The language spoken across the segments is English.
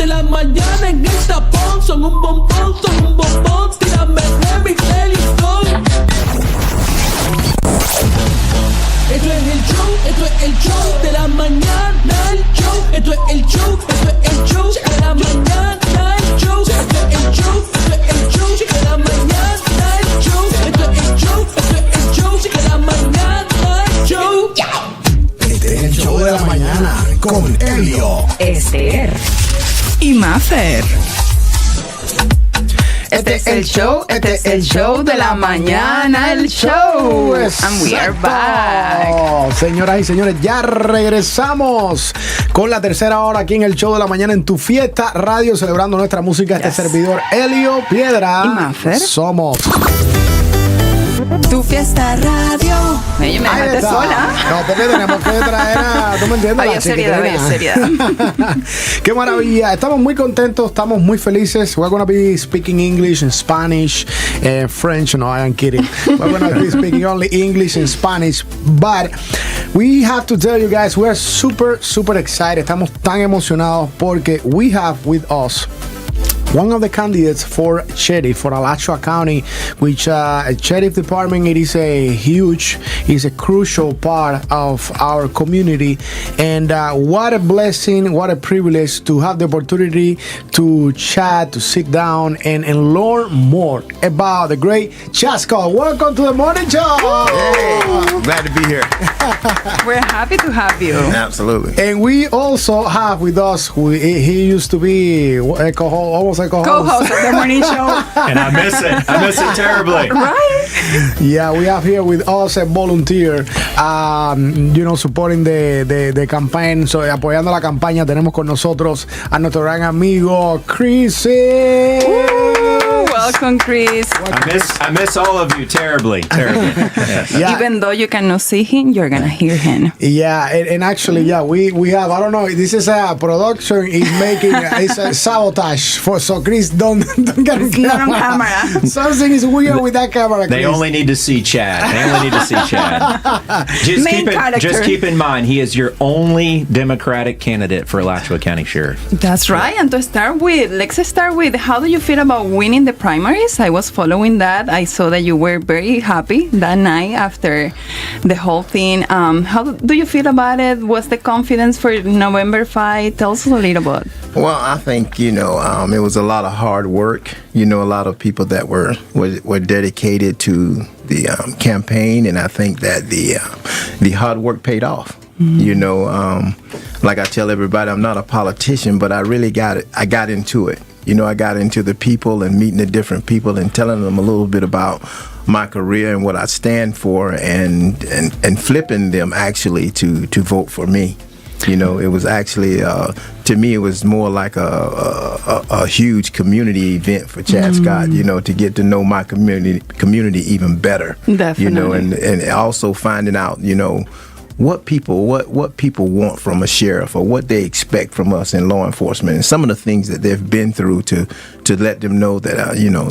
la mañana en el tapón. Son un bombón, tírame remix, Elisón. Esto es el show de la mañana, el show. Esto es el show de la mañana, el show. Esto es el show de la mañana, el show. Esto es el show de la mañana, el show. Este es el show de la mañana con Elio, Esther y Mafer. Este es el show de la mañana, el show. And we are back. Señoras y señores, ya regresamos con la tercera hora aquí en el show de la mañana en Tu Fiesta Radio, celebrando nuestra música. Este servidor, Elio Piedra. Y Mafer. Somos Tu Fiesta Radio. Oye, me dejaste sola. No, porque tenemos que traer a... ¿Tú me entiendes? Vaya seriedad. Qué maravilla. Estamos muy contentos, estamos muy felices. We're going to be speaking English and Spanish and French. No, I am kidding. We're going to be speaking only English and Spanish. But we have to tell you guys, we are super, super excited. Estamos tan emocionados porque we have with us one of the candidates for sheriff for Alachua County, which sheriff department, it is a crucial part of our community. And what a blessing, what a privilege to have the opportunity to chat, to sit down and learn more about the great Chasco. Welcome to the morning show. Hey, glad to be here. We're happy to have you. Absolutely. And we also have with us, he used to be almost a co-host of the morning show. And I miss it terribly. Right? Yeah, we have here with us a volunteer, supporting the campaign, so apoyando la campaña. Tenemos con nosotros a nuestro gran amigo Chris. Welcome, Chris. I miss all of you terribly. Yes. Yeah. Even though you cannot see him, you're gonna hear him. Yeah, and actually, yeah, we have, I don't know, this is a production is making it's a sabotage so Chris don't get on Not on camera. Something is weird with that camera, Chris. They only need to see Chad. Just keep in mind, he is your only Democratic candidate for Alachua County Sheriff. That's right. And let's start with how do you feel about winning the primaries? I was following that. I saw that you were very happy that night after the whole thing. How do you feel about it? What's the confidence for November 5? Tell us a little bit. Well, I think, it was a lot of hard work. A lot of people that were dedicated to the campaign, and I think that the hard work paid off. Mm-hmm. Like I tell everybody, I'm not a politician, but I really I got into it. I got into the people and meeting the different people and telling them a little bit about my career and what I stand for, and flipping them actually to vote for me. It was actually, to me, it was more like a huge community event for Chad Scott, to get to know my community even better. Definitely. And also finding out, what people want from a sheriff, or what they expect from us in law enforcement, and some of the things that they've been through to let them know that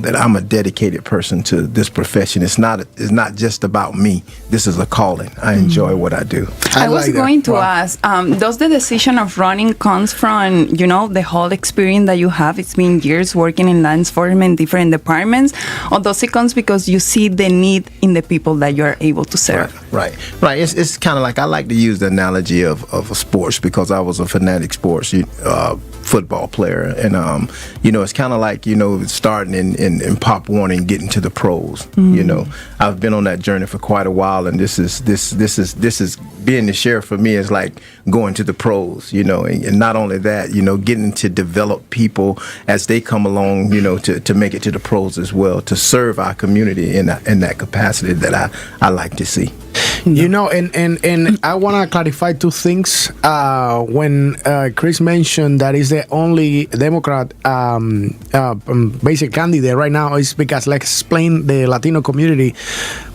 that I'm a dedicated person to this profession. It's not just about me. This is a calling. I enjoy what I do. I was going to ask, does the decision of running comes from the whole experience that you have? It's been years working in law enforcement, different departments, or does it comes because you see the need in the people that you are able to serve? Right. It's kind of like, I like to use the analogy of sports, because I was a fanatic sports football player, and it's kind of like starting in Pop Warner and getting to the pros. Mm-hmm. I've been on that journey for quite a while, and this is being the sheriff for me is like going to the pros. And not only that, getting to develop people as they come along, to make it to the pros as well, to serve our community in that capacity that I like to see. And I want to clarify two things. When Chris mentioned that he's the only Democrat basic candidate right now, is because, let's explain the Latino community.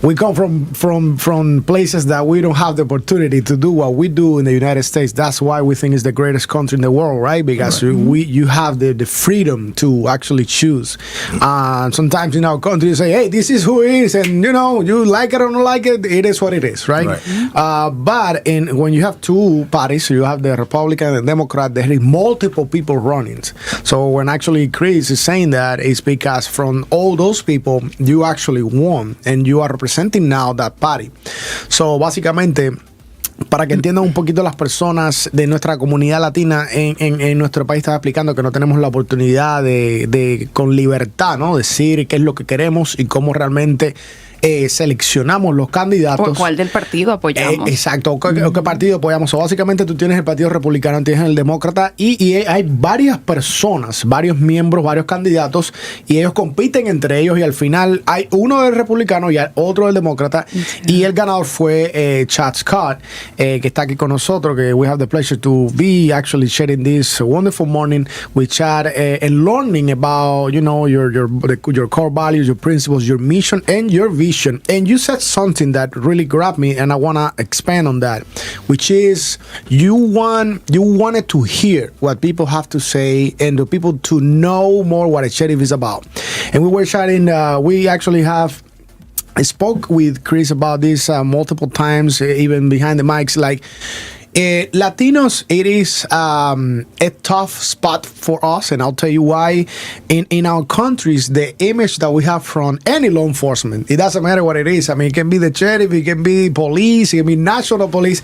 We come from places that we don't have the opportunity to do what we do in the United States. That's why we think it's the greatest country in the world, right? Because you have the freedom to actually choose. Sometimes in our country you say, hey, this is who it is, and you like it or don't like it, it is what it is, right? But when you have two parties, so you have the Republican and the Democrat, there is multiple people running. So when actually Chris is saying that, it's because from all those people, you actually won and you are representing now that party. So básicamente, para que entiendan un poquito las personas de nuestra comunidad latina en nuestro país, estaba explicando que no tenemos la oportunidad de con libertad, ¿no? Decir qué es lo que queremos y cómo realmente seleccionamos los candidatos. ¿Por cuál del partido apoyamos? Exacto, ¿qué partido apoyamos? O básicamente tú tienes el Partido Republicano, tienes el Demócrata y hay varias personas, varios miembros, varios candidatos y ellos compiten entre ellos y al final hay uno del Republicano y otro del Demócrata y el ganador fue Chad Scott, que está aquí con nosotros, que we have the pleasure to be actually sharing this wonderful morning with Chad and learning about, you know, your core values, your principles, your mission and your vision. And you said something that really grabbed me, and I want to expand on that, which is you wanted to hear what people have to say and the people to know more what a sheriff is about. And we were chatting, we actually have I spoke with Chris about this multiple times, even behind the mics, like Latinos, it is a tough spot for us, and I'll tell you why. In our countries, the image that we have from any law enforcement, it doesn't matter what it is. I mean, it can be the sheriff, it can be police, it can be national police.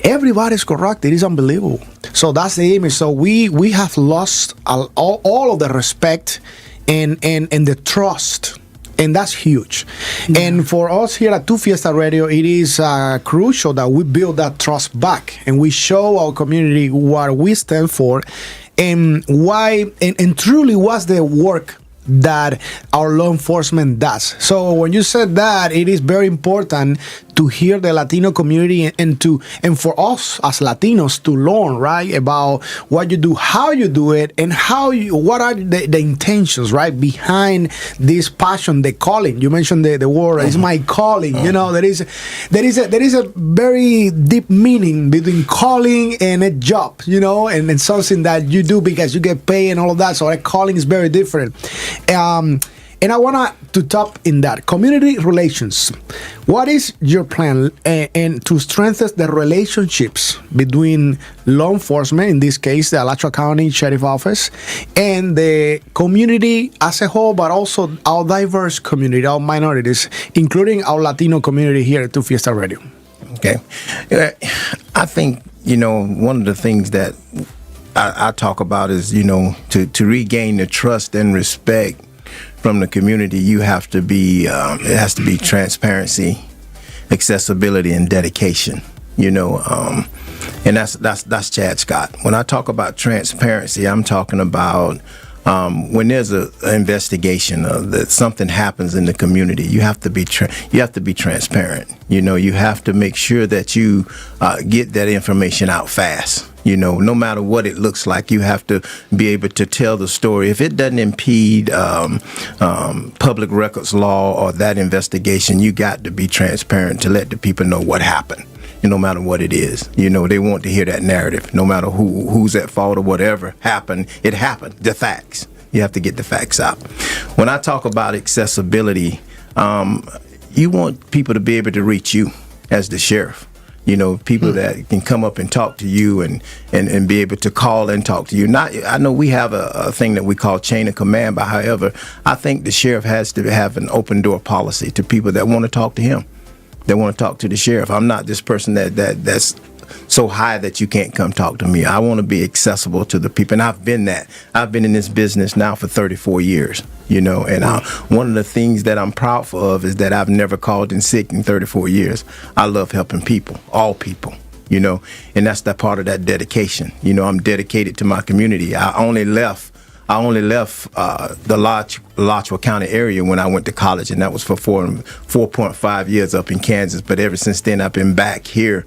Everybody's corrupt. It is unbelievable. So that's the image. So we have lost all of the respect and the trust. And that's huge. Yeah. And for us here at Tu Fiesta Radio, it is crucial that we build that trust back and we show our community what we stand for and why, and truly what's the work that our law enforcement does. So when you said that, it is very important to hear the Latino community and for us as Latinos to learn, right, about what you do, how you do it, and what are the intentions, right, behind this passion, the calling. You mentioned the word, it's my calling. You know, there is a very deep meaning between calling and a job, you know, and something that you do because you get paid and all of that. So that calling is very different. And I want to top in that community relations. What is your plan and to strengthen the relationships between law enforcement, in this case, the Alachua County Sheriff Office, and the community as a whole, but also our diverse community, our minorities, including our Latino community here at Tu Fiesta Radio? Okay. I think, you know, one of the things that I talk about is, you know, to regain the trust and respect from the community, you have to be, it has to be transparency, accessibility, and dedication, you know, and that's Chad Scott. When I talk about transparency, I'm talking about when there's an investigation that something happens in the community, you have to be transparent. You know, you have to make sure that you get that information out fast. You know, no matter what it looks like, you have to be able to tell the story. If it doesn't impede public records law or that investigation, you got to be transparent to let the people know what happened. No matter what it is, you know, they want to hear that narrative. No matter who's at fault or whatever happened, it happened. The facts. You have to get the facts out. When I talk about accessibility, you want people to be able to reach you as the sheriff. You know, people that can come up and talk to you and be able to call and talk to you. I know we have a thing that we call chain of command, but however, I think the sheriff has to have an open door policy to people that want to talk to him. They want to talk to the sheriff. I'm not this person that's so high that you can't come talk to me. I want to be accessible to the people, and I've been that. I've been in this business now for 34 years, you know, and one of the things that I'm proud of is that I've never called in sick in 34 years. I love helping people, all people, you know, and that's that part of that dedication. You know, I'm dedicated to my community. I only left the Alachua County area when I went to college, and that was for 4.5 years up in Kansas. But ever since then, I've been back here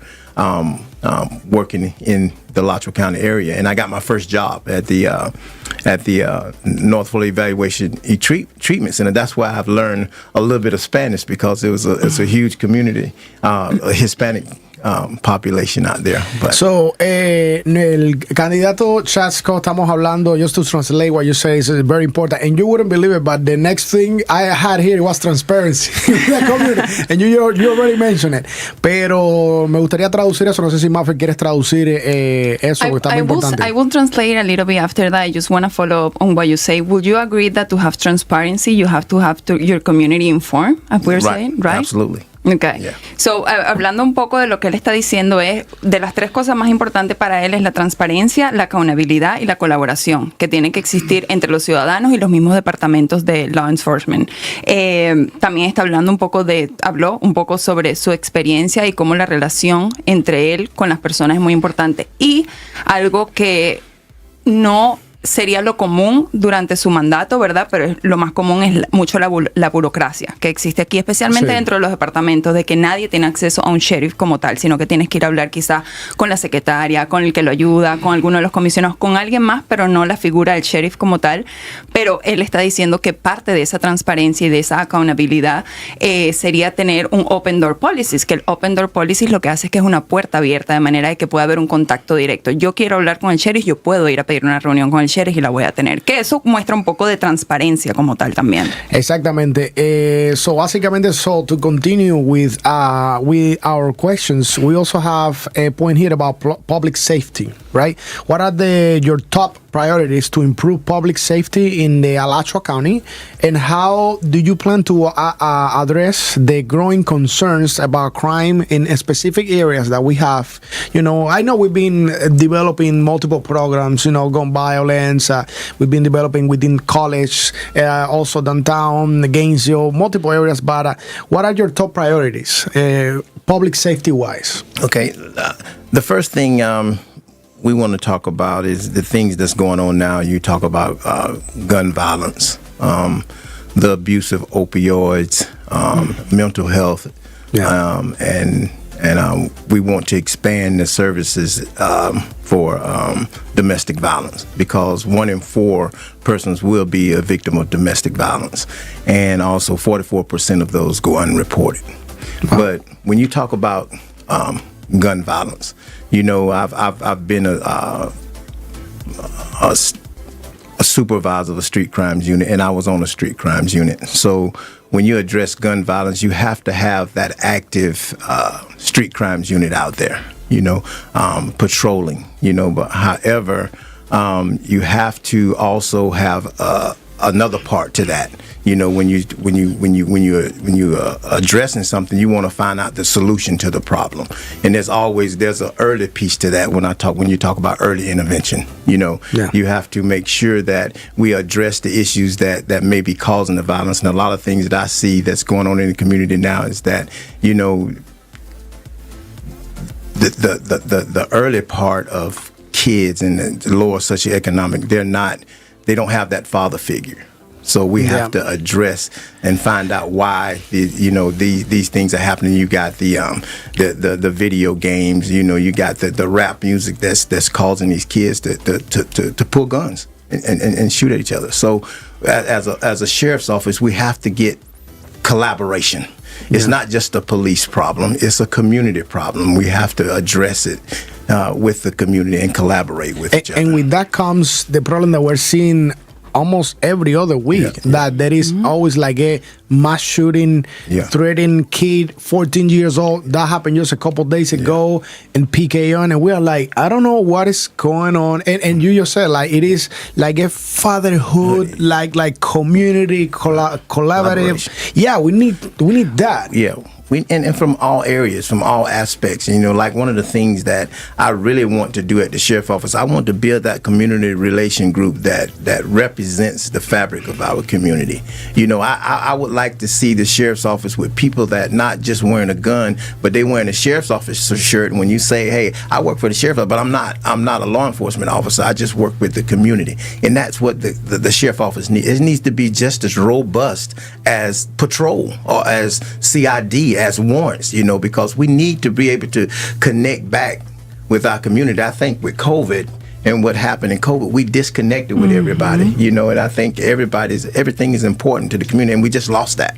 working in the Alachua County area, and I got my first job at the Northville Evaluation Treatment Center. That's why I've learned a little bit of Spanish, because it's a huge community, a Hispanic population out there. But So, el candidato Chasco, estamos hablando, just to translate what you say is very important, and you wouldn't believe it, but the next thing I had here was transparency. And you already mentioned it. Pero me gustaría traducir eso, no sé si Maffer quieres traducir eso, que está muy importante. I will translate a little bit after that. I just want to follow up on what you say. Would you agree that to have transparency, you have to have your community informed, as we're saying, right? Absolutely. Okay. Yeah. So, hablando un poco de lo que él está diciendo, es de las tres cosas más importantes para él es la transparencia, la accountabilidad y la colaboración que tiene que existir entre los ciudadanos y los mismos departamentos de law enforcement. También habló un poco sobre su experiencia y cómo la relación entre él con las personas es muy importante. Y algo que no sería lo común durante su mandato, ¿verdad? Pero lo más común es mucho la burocracia que existe aquí, especialmente dentro de los departamentos, de que nadie tiene acceso a un sheriff como tal, sino que tienes que ir a hablar quizás con la secretaria, con el que lo ayuda, con alguno de los comisionados, con alguien más, pero no la figura del sheriff como tal. Pero él está diciendo que parte de esa transparencia y de esa accountabilidad sería tener un open door policies, que el open door policies lo que hace es que es una puerta abierta, de manera de que pueda haber un contacto directo. Yo quiero hablar con el sheriff, yo puedo ir a pedir una reunión con el sheriff y la voy a tener, que eso muestra un poco de transparencia como tal también. Exactamente. So básicamente, to continue with our questions, we also have a point here about public safety, right? What are your top priorities to improve public safety in the Alachua County, and how do you plan to address the growing concerns about crime in specific areas that we have? You know, I know we've been developing multiple programs, you know, gun violence, we've been developing within college, also downtown, Gainesville, multiple areas, but what are your top priorities, public safety-wise? Okay, the first thing we want to talk about is the things that's going on now. You talk about gun violence, the abuse of opioids, mental health, and we want to expand the services for domestic violence, because 1 in 4 persons will be a victim of domestic violence, and also 44% of those go unreported. Wow. But when you talk about gun violence, you know, I've been a supervisor of a street crimes unit, and I was on a street crimes unit. So when you address gun violence, you have to have that active street crimes unit out there, you know, patrolling, you know. But however, you have to also have another part to that. You know, when you're addressing something, you want to find out the solution to the problem, and there's an early piece to that. When you talk about early intervention, you know, you have to make sure that we address the issues that may be causing the violence. And a lot of things that I see that's going on in the community now is that, you know, the early part of kids in the lower socioeconomic, they don't have that father figure. So we have to address and find out why these things are happening. You got the video games, you know, you got the rap music that's causing these kids to pull guns and shoot at each other. So as a sheriff's office, we have to get collaboration. It's not just a police problem, it's a community problem. We have to address it with the community and collaborate with each other. And with that comes the problem that we're seeing almost every other week, that there is always like a mass shooting, threatening kid, 14 years old. That happened just a couple days ago in PKO, and we are like, I don't know what is going on. And you just said, like, it is like a fatherhood, like community collaborative. Yeah, we need that. Yeah. And from all areas, from all aspects, you know, like one of the things that I really want to do at the sheriff's office, I want to build that community relation group that represents the fabric of our community. You know, I would like to see the sheriff's office with people that not just wearing a gun, but they wearing a sheriff's officer shirt. And when you say, hey, I work for the sheriff, but I'm not a law enforcement officer, I just work with the community. And that's what the sheriff's office needs. It needs to be just as robust as patrol or as CID, as warrants, you know, because we need to be able to connect back with our community. I think with COVID and what happened in COVID, we disconnected with everybody, you know, and I think everything is important to the community, and we just lost that.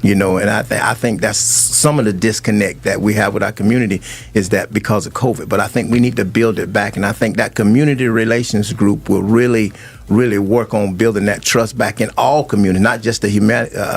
And I think that's some of the disconnect that we have with our community is that because of COVID. But I think we need to build it back, and I think that community relations group will really work on building that trust back in all communities, not just the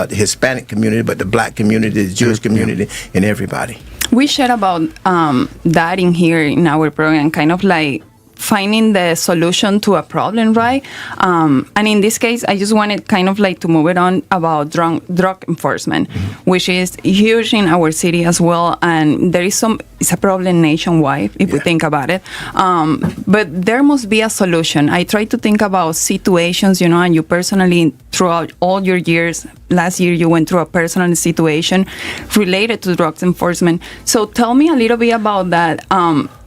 Hispanic community, but the Black community, the Jewish community, and everybody. We shared about that in here in our program, kind of like finding the solution to a problem, right? And in this case, I just wanted kind of like to move it on about drug enforcement, which is huge in our city as well. And there is it's a problem nationwide if we think about it. But there must be a solution. I try to think about situations, and you personally, throughout all your years, last year you went through a personal situation related to drug enforcement. So tell me a little bit about that.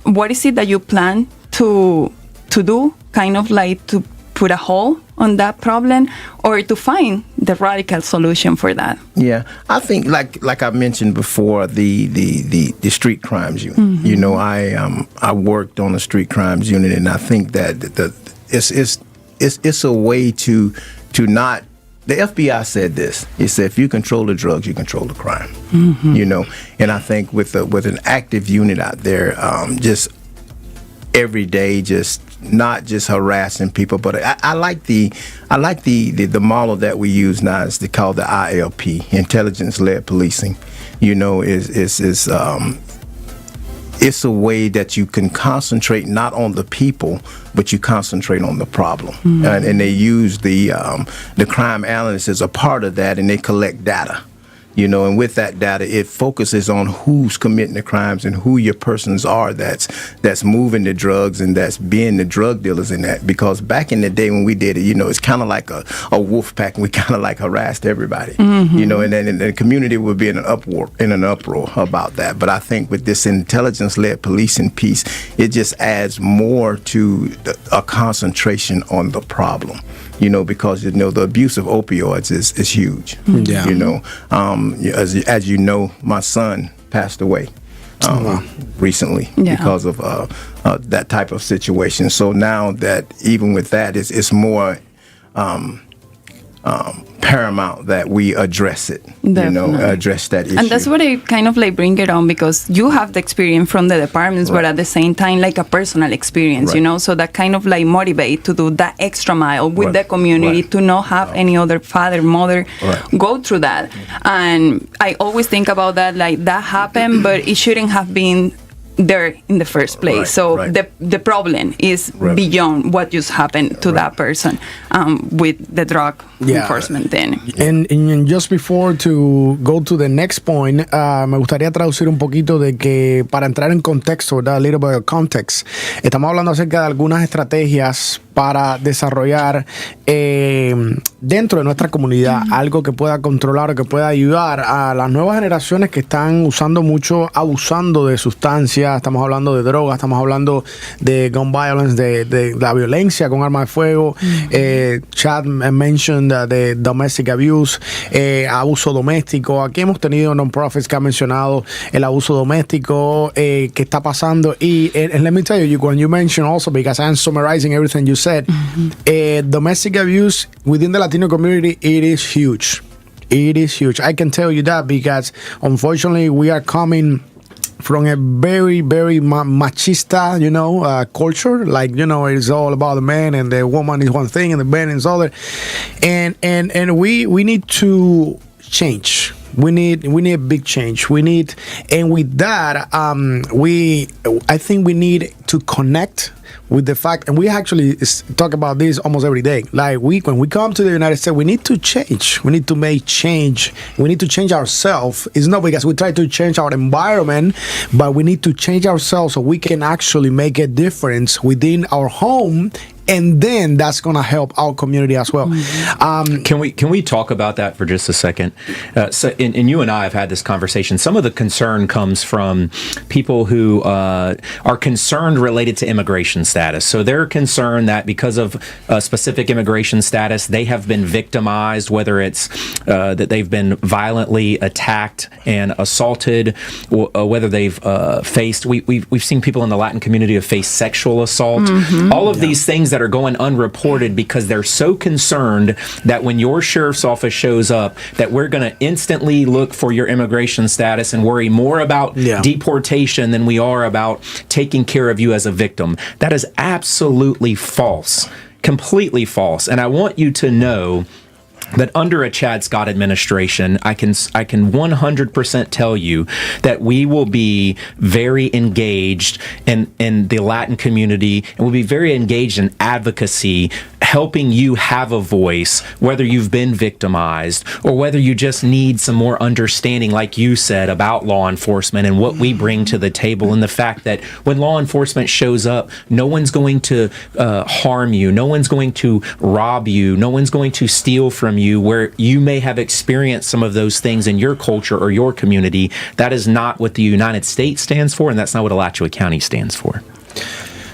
What is it that you plan to do, kind of like to put a hole on that problem, or to find the radical solution for that? Yeah, I think like I mentioned before, the street crimes unit. I worked on the street crimes unit, and I think that it's a way to not. The FBI said this. It said, if you control the drugs, you control the crime. And I think with an active unit out there, just every day, just not just harassing people, but I like the model that we use now. It's called the ILP, intelligence-led policing. It's a way that you can concentrate not on the people, but you concentrate on the problem. And they use the crime analysts as a part of that, and they collect data. And with that data, it focuses on who's committing the crimes and who your persons are that's moving the drugs and that's being the drug dealers in that. Because back in the day when we did it, it's kind of like a wolf pack, and we kind of like harassed everybody. And then the community would be in an uproar about that. But I think with this intelligence-led policing piece, it just adds more to a concentration on the problem. Because the abuse of opioids is huge. As you know, my son passed away recently because of that type of situation. So now that even with that, it's more paramount that we address it. Address that issue. And that's what I kind of like bring it on, because you have the experience from the departments, but at the same time, like a personal experience, so that kind of like motivate to do that extra mile with the community, to not have any other father, mother go through that. And I always think about that, like that happened, but it shouldn't have been there in the first place. The problem is beyond what just happened to that person with the drug enforcement thing. And just before to go to the next point, me gustaría traducir un poquito de que para entrar en contexto, ¿verdad? A little bit of context. Estamos hablando acerca de algunas estrategias para desarrollar dentro de nuestra comunidad algo que pueda controlar o que pueda ayudar a las nuevas generaciones que están usando mucho, abusando de sustancias. Estamos hablando de drogas, estamos hablando de gun violence, de la violencia con arma de fuego. Chad mentioned de domestic abuse, abuso doméstico. Aquí hemos tenido non-profits que han mencionado el abuso doméstico que está pasando. And let me tell you, when you mentioned also, because I'm summarizing everything you said, domestic abuse within the Latino community, it is huge. It is huge. I can tell you that because unfortunately we are coming from a very, very machista, culture. Like, it's all about the man, and the woman is one thing and the man is other. And we need to change. We need a big change. And with that, I think we need to connect with the fact, and we actually talk about this almost every day. Like when we come to the United States, we need to change. We need to make change. We need to change ourselves. It's not because we try to change our environment, but we need to change ourselves so we can actually make a difference within our home. And then that's going to help our community as well. Can we talk about that for just a second? And you and I have had this conversation. Some of the concern comes from people who are concerned related to immigration status. So they're concerned that because of specific immigration status, they have been victimized, whether it's that they've been violently attacked and assaulted, whether they've faced. We've seen people in the Latin community have faced sexual assault. All of these things that are going unreported because they're so concerned that when your sheriff's office shows up, that we're going to instantly look for your immigration status and worry more about deportation than we are about taking care of you as a victim. That is absolutely false. Completely false. And I want you to know that under a Chad Scott administration, I can 100% tell you that we will be very engaged in the Latin community, and we'll be very engaged in advocacy, helping you have a voice, whether you've been victimized or whether you just need some more understanding, like you said, about law enforcement and what we bring to the table, and the fact that when law enforcement shows up, no one's going to harm you, no one's going to rob you, no one's going to steal from you, where you may have experienced some of those things in your culture or your community. That is not what the United States stands for, and that's not what Alachua County stands for.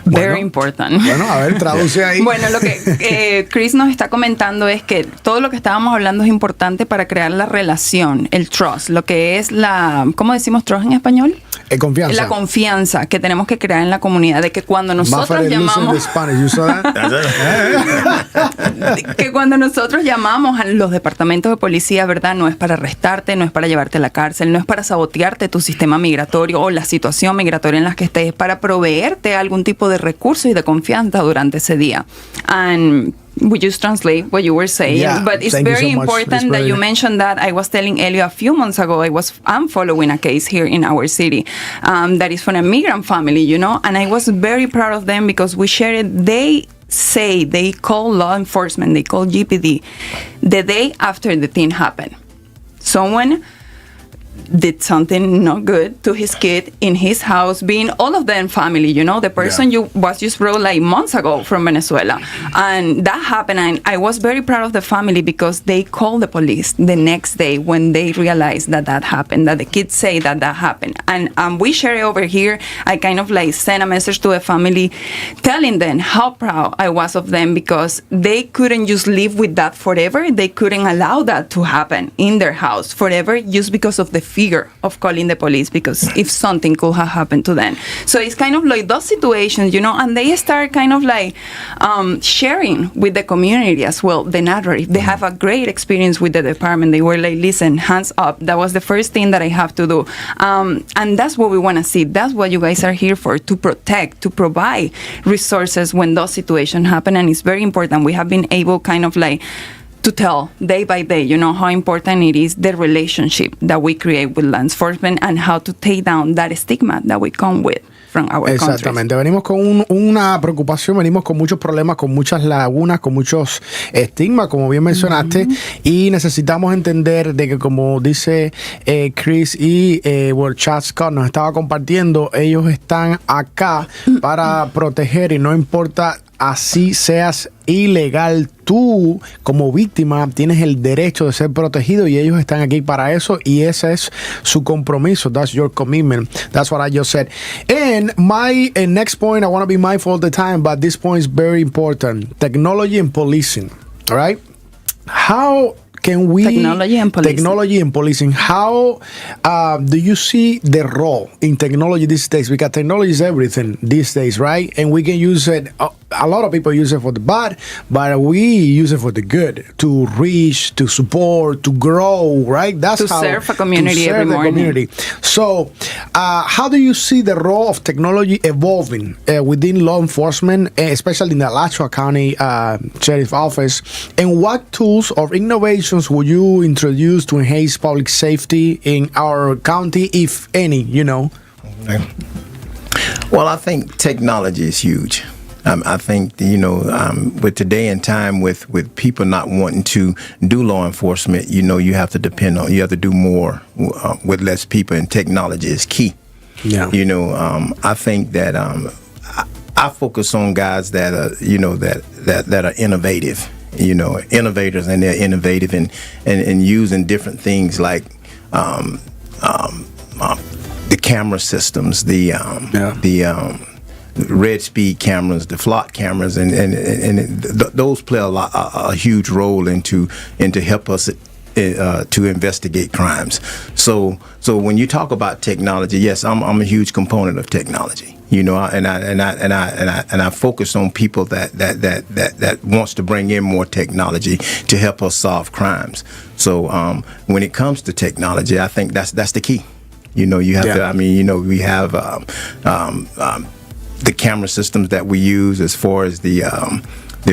Very important. Bueno, a ver, traduce ahí. Bueno, lo que Chris nos está comentando es que todo lo que estábamos hablando es importante para crear la relación, el trust, lo que es ¿cómo decimos trust en español? Confianza. La confianza que tenemos que crear en la comunidad, de que cuando nosotros llamamos que cuando nosotros llamamos a los departamentos de policía, ¿verdad? No es para arrestarte, no es para llevarte a la cárcel, no es para sabotearte tu sistema migratorio o la situación migratoria en la que estés, es para proveerte algún tipo de recursos y de confianza durante ese día. And we just translate what you were saying, but it's very important that you mentioned that. I was telling Elio a few months ago, I'm following a case here in our city that is from a migrant family, you know, and I was very proud of them because we shared it. They call law enforcement, they call GPD the day after the thing happened. Someone did something not good to his kid in his house, being all of them family, you know, the person you was just brought like months ago from Venezuela. And that happened, and I was very proud of the family because they called the police the next day when they realized that happened, that the kids say that happened. And we share it over here. I kind of like sent a message to the family telling them how proud I was of them because they couldn't just live with that forever. They couldn't allow that to happen in their house forever just because of the fear of calling the police, because if something could have happened to them. So it's kind of like those situations, you know, and they start kind of like sharing with the community as well, the narrative. They have a great experience with the department. They were like, listen, hands up. That was the first thing that I have to do. And that's what we want to see. That's what you guys are here for, to protect, to provide resources when those situations happen. And it's very important. We have been able kind of like to tell day by day, you know, how important it is, the relationship that we create with law enforcement and how to take down that stigma that we come with from our Exactamente. countries. Venimos con una preocupación, venimos con muchos problemas, con muchas lagunas, con muchos estigmas, como bien mencionaste, y necesitamos entender de que, como dice Chris y Chad Scott nos estaba compartiendo, ellos están acá para proteger, y no importa así seas ilegal, tú como víctima tienes el derecho de ser protegido, y ellos están aquí para eso, y ese es su compromiso. That's your commitment. That's what I just said. And my next point, I want to be mindful of the time, but this point is very important. Technology and policing. All right? How can we technology and policing? How do you see the role in technology these days? Because technology is everything these days, right? And we can use it. A lot of people use it for the bad, but we use it for the good, to reach, to support, to grow, right? That's to how serve a community every morning. Community. So, how do you see the role of technology evolving within law enforcement, especially in the Alachua County Sheriff Office? And what tools or innovations would you introduce to enhance public safety in our county, if any, you know? Okay. Well, I think technology is huge. I think, you know, with today and time, with people not wanting to do law enforcement, you know, you have to you have to do more with less people, and technology is key. Yeah. You know, I think that I focus on guys that are, you know, that are innovative, you know, innovators, and they're innovative and using different things like the camera systems, the red speed cameras, the flock cameras, and those play a huge role into help us to investigate crimes. So when you talk about technology, yes, I'm a huge component of technology. And I focus on people that wants to bring in more technology to help us solve crimes. So when it comes to technology, I think that's the key. You have to. I mean, we have the camera systems that we use as far as the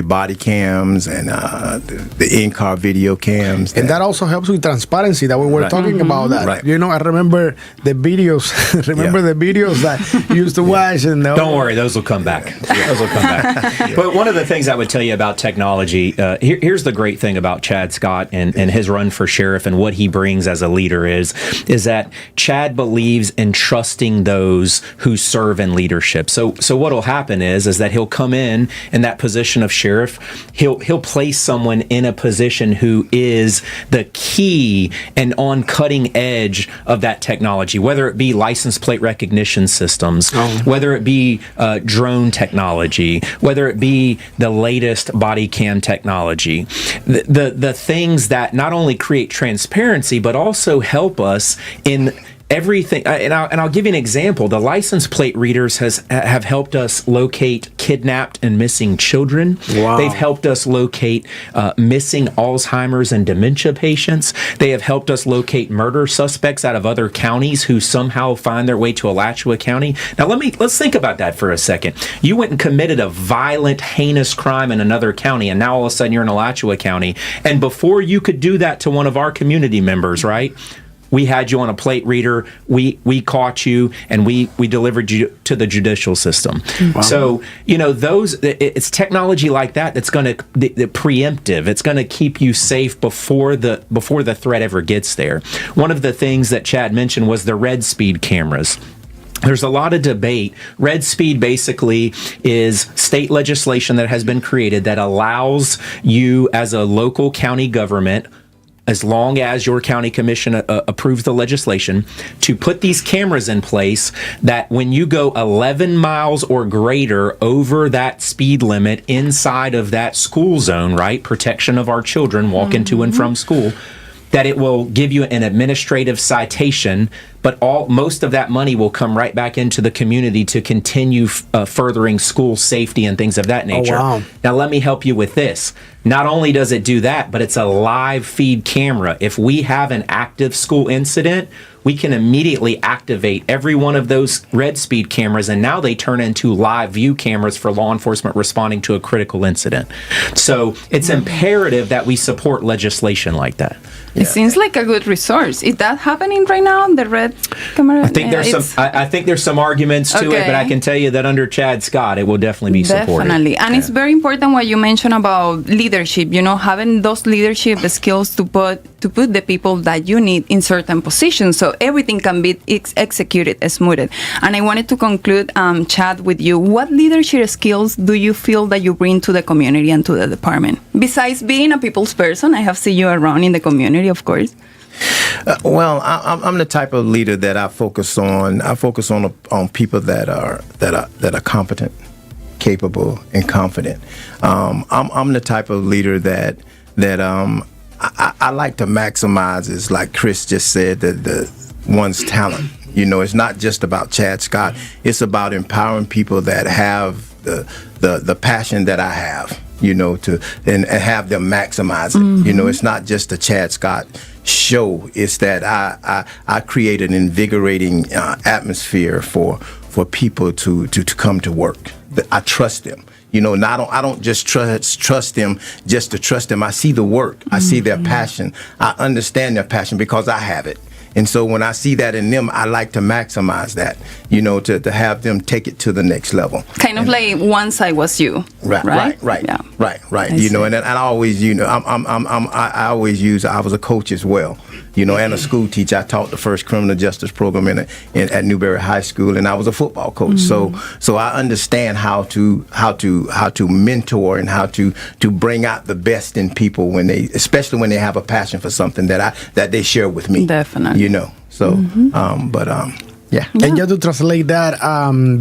body cams and the in-car video cams. And that also helps with transparency that we were talking about that. Right. I remember the videos, the videos that you used to watch. And don't worry, those will come back. Those will come back. But one of the things I would tell you about technology, here's the great thing about Chad Scott and his run for sheriff and what he brings as a leader is that Chad believes in trusting those who serve in leadership. So what will happen is that he'll come in that position of sheriff. He'll place someone in a position who is the key and on cutting edge of that technology, whether it be license plate recognition systems, whether it be drone technology, whether it be the latest body cam technology, the things that not only create transparency but also help us in everything. And I'll give you an example. The license plate readers have helped us locate kidnapped and missing children. Wow. They've helped us locate missing Alzheimer's and dementia patients. They have helped us locate murder suspects out of other counties who somehow find their way to Alachua County. Now let's think about that for a second. You went and committed a violent, heinous crime in another county, and now all of a sudden you're in Alachua County. And before you could do that to one of our community members, right? We had you on a plate reader. We caught you, and we delivered you to the judicial system. Wow. So it's technology like that's going to the preemptive. It's going to keep you safe before the threat ever gets there. One of the things that Chad mentioned was the red speed cameras. There's a lot of debate. Red speed basically is state legislation that has been created that allows you as a local county government, as long as your county commission approves the legislation, to put these cameras in place that when you go 11 miles or greater over that speed limit inside of that school zone, right, protection of our children walking to and from school, that it will give you an administrative citation, but most of that money will come right back into the community to continue furthering school safety and things of that nature. Oh, wow. Now, let me help you with this. Not only does it do that, but it's a live feed camera. If we have an active school incident, we can immediately activate every one of those red speed cameras, and now they turn into live view cameras for law enforcement responding to a critical incident. So it's imperative that we support legislation like that. It seems like a good resource. Is that happening right now? The red camera? I think there's some arguments to it, but I can tell you that under Chad Scott, it will definitely be supported. Definitely. And it's very important what you mentioned about leadership, having those leadership skills to put the people that you need in certain positions so everything can be executed smoothly. And I wanted to conclude, Chad, with you. What leadership skills do you feel that you bring to the community and to the department? Besides being a people's person, I have seen you around in the community, of course. Well, I'm the type of leader that I focus on. I focus on people that are competent, capable, and confident. I'm the type of leader that I like to maximize, is like Chris just said, the one's talent. It's not just about Chad Scott. It's about empowering people that have the passion that I have, and have them maximize it. Mm-hmm. It's not just a Chad Scott show. It's that I create an invigorating atmosphere for people to come to work. I trust them. I don't just trust them just to trust them. I see the work. I see their passion. I understand their passion because I have it. And so when I see that in them, I like to maximize that, to have them take it to the next level. Kind of like once I was you. Right. Yeah. Right. And I always, I always use, I was a coach as well, and a school teacher. I taught the first criminal justice program at Newberry High School, and I was a football coach. Mm-hmm. So I understand how to mentor and how to bring out the best in people especially when they have a passion for something that they share with me. Definitely. So, Yeah. And just to translate that,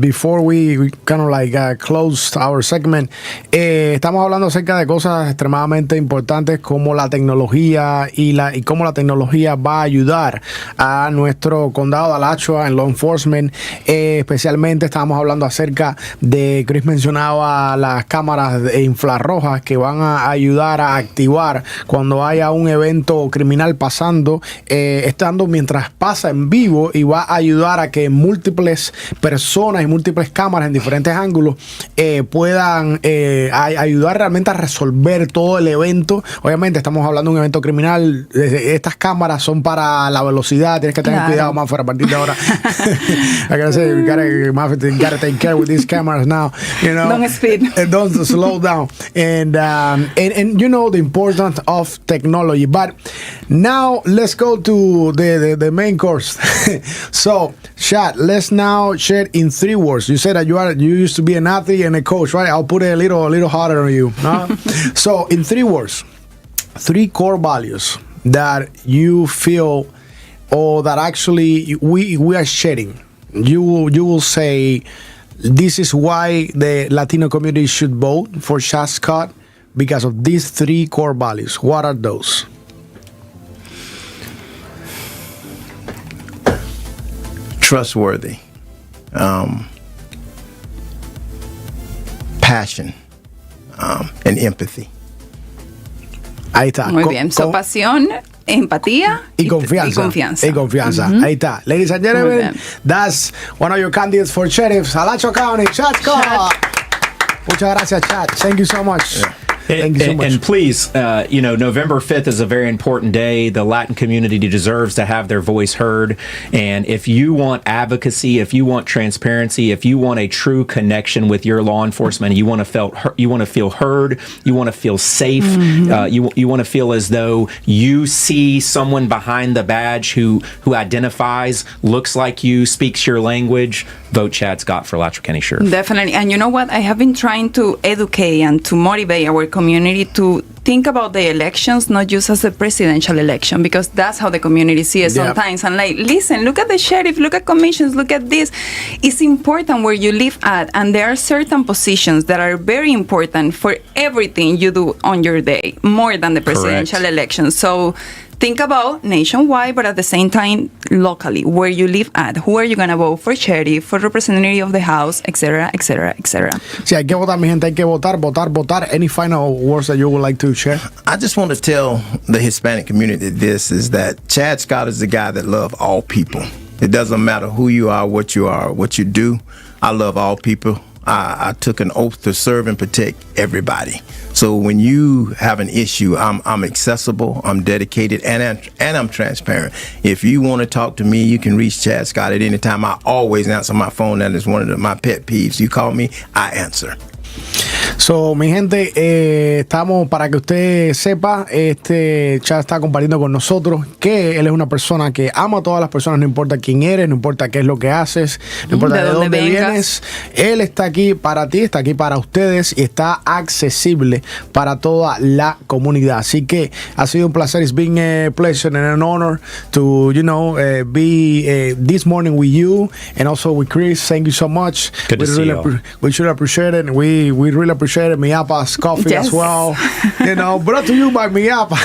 before we kind of like close our segment, estamos hablando acerca de cosas extremadamente importantes como la tecnología y cómo la tecnología va a ayudar a nuestro condado de Alachua en law enforcement. Especialmente estábamos hablando acerca de, Chris mencionaba las cámaras infrarrojas que van a ayudar a activar cuando haya un evento criminal pasando, estando mientras pasa en vivo, y va a ayudar a que múltiples personas y múltiples cámaras en diferentes ángulos puedan ayudar realmente a resolver todo el evento. Obviamente estamos hablando de un evento criminal. Estas cámaras son para la velocidad. Tienes que tener cuidado, más fuera a partir de ahora. I gotta say, you gotta take care with these cameras now. You know, Don't speed. Don't slow down. And you know the importance of technology. But now let's go to the main course. So, Chad, let's now share in 3 words. You said that you used to be an athlete and a coach, right? I'll put it a little harder on you. No? So, in 3 words, 3 core values that you feel, or that actually we are sharing. You will say, this is why the Latino community should vote for Chad Scott, because of these 3 core values. What are those? Trustworthy, passion, and empathy. Ahí está. Muy bien. So, pasión, empatía y confianza. Y confianza. Ahí está. Ladies and gentlemen, that's one of your candidates for sheriffs, Alachua County, Chad Scott. Muchas gracias, Chad. Thank you so much. Yeah. Thank you so much. And please, November 5th is a very important day. The Latin community deserves to have their voice heard. And if you want advocacy, if you want transparency, if you want a true connection with your law enforcement, you want to feel heard, you want to feel safe, you want to feel as though you see someone behind the badge who identifies, looks like you, speaks your language, vote Chad Scott for Alachua County Sheriff. Definitely. And you know what? I have been trying to educate and to motivate our community to think about the elections not just as a presidential election, because that's how the community sees it sometimes. And like, listen, look at the sheriff, look at commissions, look at this. It's important where you live at, and there are certain positions that are very important for everything you do on your day, more than the presidential election. So think about nationwide, but at the same time, locally, where you live at. Who are you going to vote for sheriff, for representative of the House, etc., etc., etc. Sí, hay que votar, mi gente, hay que votar. Any final words that you would like to share? I just want to tell the Hispanic community this, is that Chad Scott is the guy that loves all people. It doesn't matter who you are, what you do. I love all people. I took an oath to serve and protect everybody. So when you have an issue, I'm accessible, I'm dedicated, and I'm transparent. If you want to talk to me, you can reach Chad Scott at any time. I always answer my phone. That is one of my pet peeves. You call me, I answer. So, mi gente, estamos, para que usted sepa, Chad está compartiendo con nosotros que él es una persona que ama a todas las personas, no importa quién eres, no importa qué es lo que haces, no importa de dónde vienes. Él está aquí para ti, está aquí para ustedes y está accesible para toda la comunidad. Así que ha sido un placer. It's been a pleasure and an honor to, be this morning with you and also with Chris. Thank you so much. Good to see you. We should appreciate it. We really appreciate it. Miapa's coffee as well. Brought to you by Miapa.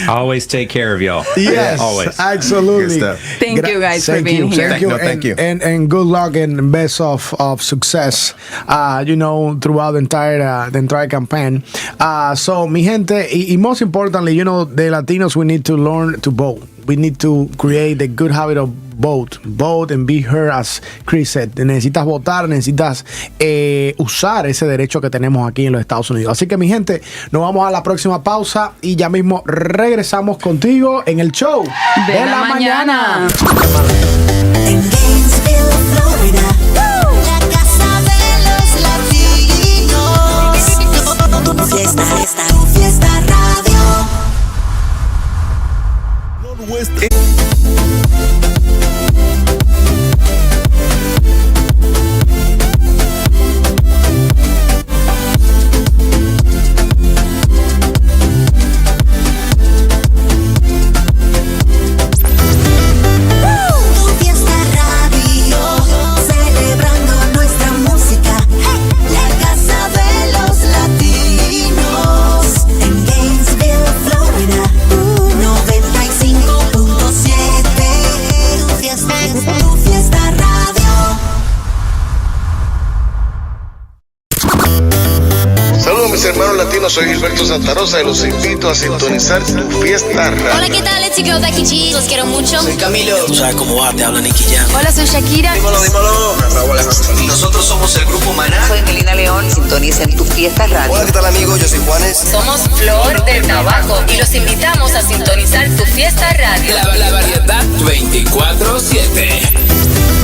I always take care of y'all. Yes, always. Absolutely. Thank you guys for being here. Thank you. And good luck and best of success, throughout the entire campaign. So, mi gente, y most importantly, the Latinos, we need to learn to vote. We need to create the good habit of vote and be heard, as Chris said. Necesitas votar, necesitas usar ese derecho que tenemos aquí en los Estados Unidos. Así que, mi gente, nos vamos a la próxima pausa y ya mismo regresamos contigo en el show de la mañana. En Gainesville, Florida, la casa de los latinos. Tu fiesta radio. Tu fiesta radio. mis hermanos latinos, soy Gilberto Santa Rosa y los invito a sintonizar Tu Fiesta Radio. Hola, ¿qué tal? It's your girl Becky G. Los quiero mucho. Soy Camilo. Tú sabes cómo va, te habla Nicky Jam. Hola, soy Shakira. Dímelo. Raúl Alejandro. Nosotros somos el grupo Manana. Soy Melina León. Sintonicen Tu Fiesta Radio. Hola, ¿qué tal, amigos? Yo soy Juanes. Somos Flor de Tabaco y los invitamos a sintonizar Tu Fiesta Radio. La variedad 24/7.